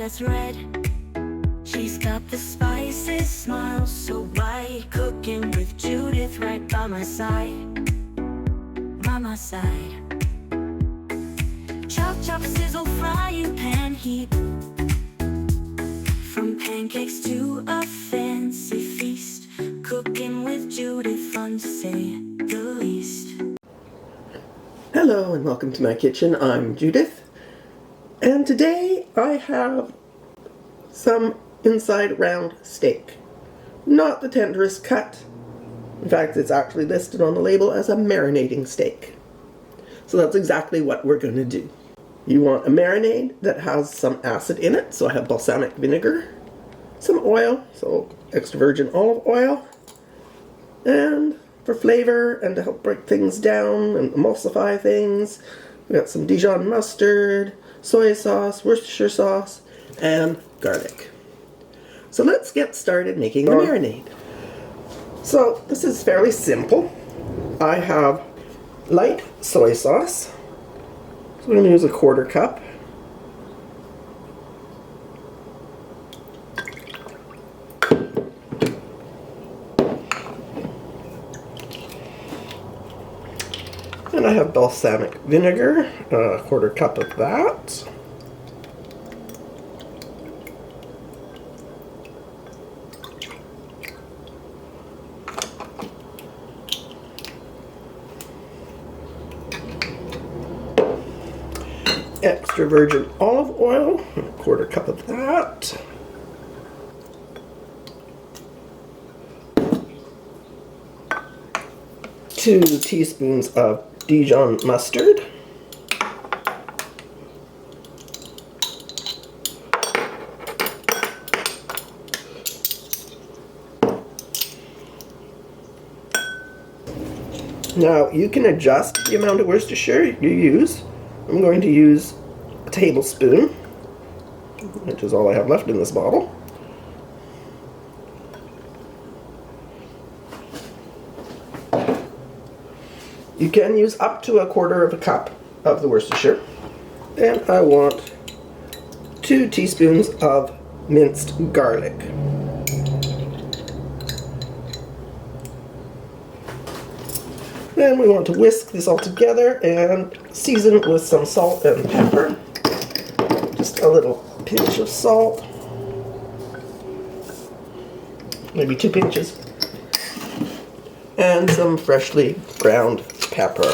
as red. She's got the spices, smile so bright. Cooking with Judith right by my side. By my side. Chop, chop, sizzle, frying pan heat. From pancakes to a fancy feast. Cooking with Judith, fun to say the least. Hello and welcome to my kitchen. I'm Judith, and today I have some inside round steak. Not the tenderest cut. In fact, it's actually listed on the label as a marinating steak. So that's exactly what we're going to do. You want a marinade that has some acid in it, so I have balsamic vinegar, some oil, so extra virgin olive oil, and for flavor and to help break things down and emulsify things, we got some Dijon mustard, soy sauce, Worcestershire sauce, and garlic. So let's get started making the marinade. So this is fairly simple. I have light soy sauce. So we're going to use a 1/4 cup. And I have balsamic vinegar, a 1/4 cup of that. Extra virgin olive oil, a 1/4 cup of that. Two teaspoons of Dijon mustard. Now you can adjust the amount of Worcestershire you use. I'm going to use a tablespoon, which is all I have left in this bottle. You can use up to a 1/4 cup of the Worcestershire. And I want 2 teaspoons of minced garlic. Then we want to whisk this all together and season with some salt and pepper. Just a little pinch of salt. Maybe 2 pinches. And some freshly ground pepper.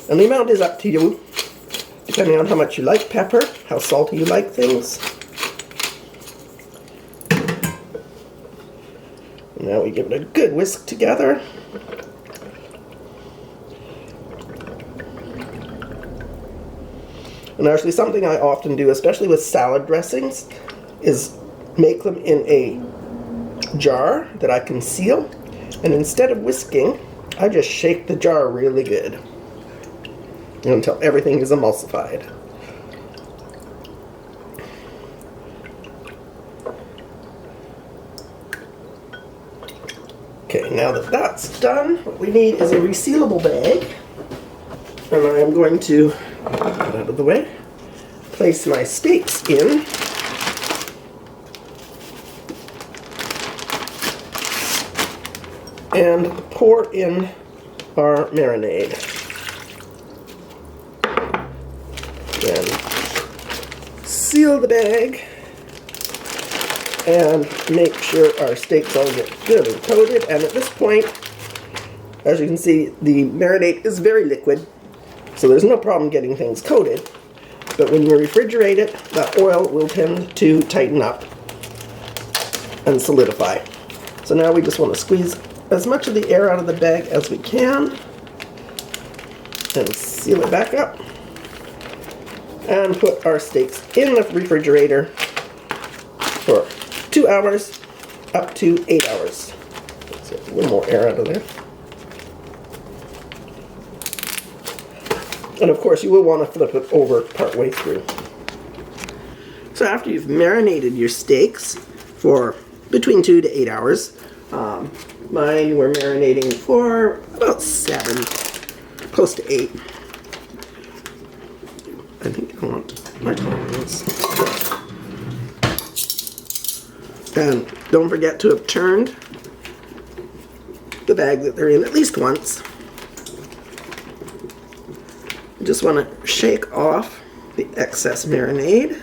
And the amount is up to you, depending on how much you like pepper, how salty you like things. Now we give it a good whisk together. And actually something I often do, especially with salad dressings, is make them in a jar that I can seal. And instead of whisking, I just shake the jar really good until everything is emulsified. Okay, now that that's done, what we need is a resealable bag. And I am going to, get out of the way, place my steaks in. And pour in our marinade. Then seal the bag and make sure our steaks all get good and coated. And at this point, as you can see, the marinade is very liquid, so there's no problem getting things coated. But when you refrigerate it, that oil will tend to tighten up and solidify. So now we just want to squeeze as much of the air out of the bag as we can and seal it back up and put our steaks in the refrigerator for 2 hours up to 8 hours. Let's get a little more air out of there. And of course you will want to flip it over partway through. So after you've marinated your steaks for between 2 to 8 hours, mine were marinating for about 7, close to 8. I think I want my tongs. And don't forget to have turned the bag that they're in at least once. You just want to shake off the excess marinade.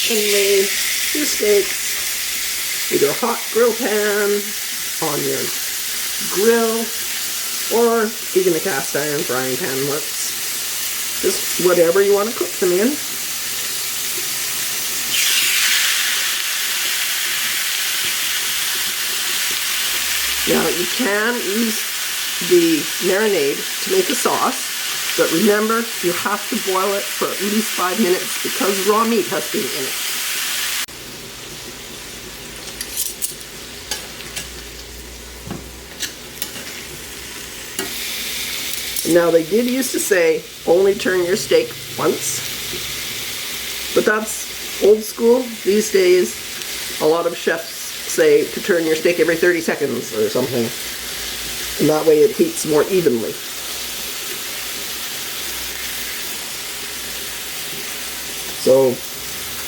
And lay your steaks with your hot grill pan on your grill, or even a cast iron frying pan works. Just whatever you want to cook them in. Now you can use the marinade to make a sauce, but remember you have to boil it for at least 5 minutes because raw meat has been in it. Now they did used to say only turn your steak once, but that's old school. These days a lot of chefs say to turn your steak every 30 seconds or something, and that way it heats more evenly. So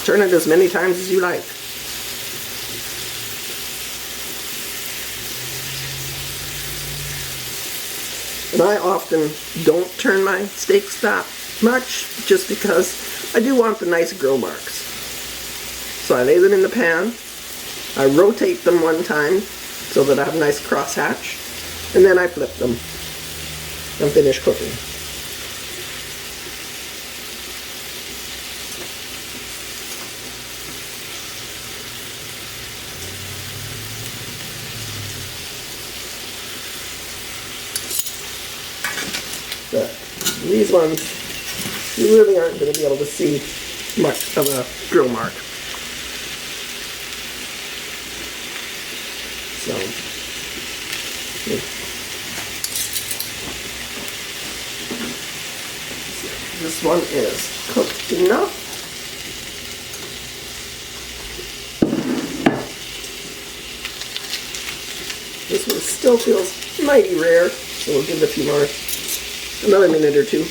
turn it as many times as you like. And I often don't turn my steaks that much just because I do want the nice grill marks. So I lay them in the pan, I rotate them one time so that I have a nice crosshatch, and then I flip them and finish cooking. But these ones, you really aren't going to be able to see much of a grill mark. So, this one is cooked enough. This one still feels mighty rare, so we'll give it a few more. Another minute or two.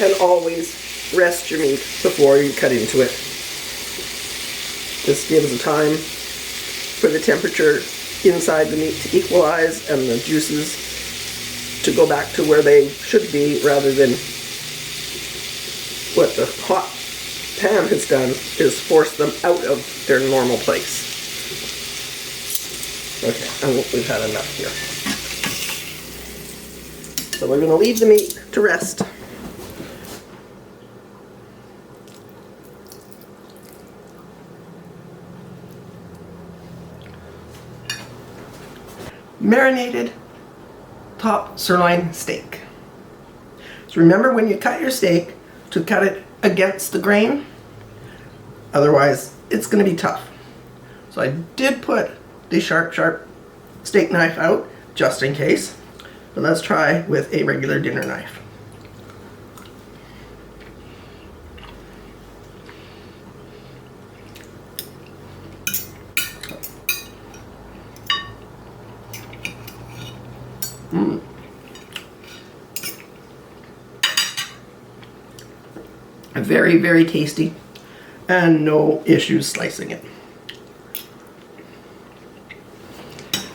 And always rest your meat before you cut into it. This gives a time for the temperature inside the meat to equalize and the juices to go back to where they should be, rather than what the hot pan has done is force them out of their normal place. Okay, I think we've had enough here. So we're going to leave the meat to rest. Marinated top sirloin steak. So remember when you cut your steak to cut it against the grain, otherwise it's going to be tough. So I did put the sharp steak knife out just in case, but let's try with a regular dinner knife. Very, very tasty, and no issues slicing it.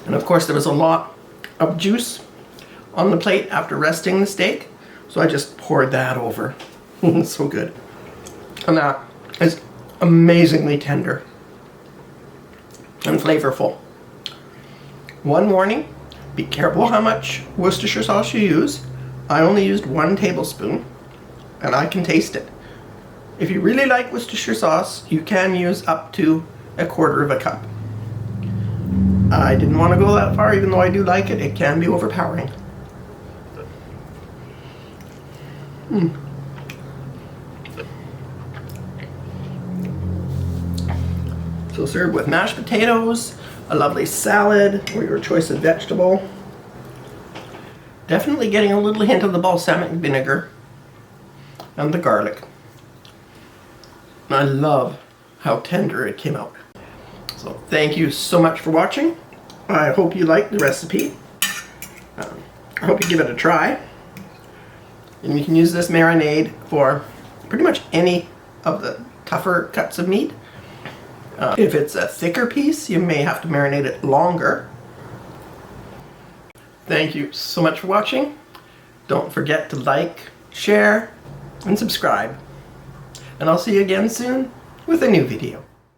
And of course there was a lot of juice on the plate after resting the steak, so I just poured that over. So good. And that is amazingly tender and flavorful. One warning, be careful how much Worcestershire sauce you use. I only used 1 tablespoon, and I can taste it. If you really like Worcestershire sauce, you can use up to 1/4 cup. I didn't want to go that far, even though I do like it. It can be overpowering. So serve with mashed potatoes, a lovely salad, or your choice of vegetable. Definitely getting a little hint of the balsamic vinegar and the garlic. I love how tender it came out. So thank you so much for watching. I hope you like the recipe. I hope you give it a try. And you can use this marinade for pretty much any of the tougher cuts of meat. If it's a thicker piece, you may have to marinate it longer. Thank you so much for watching. Don't forget to like, share, and subscribe. And I'll see you again soon with a new video.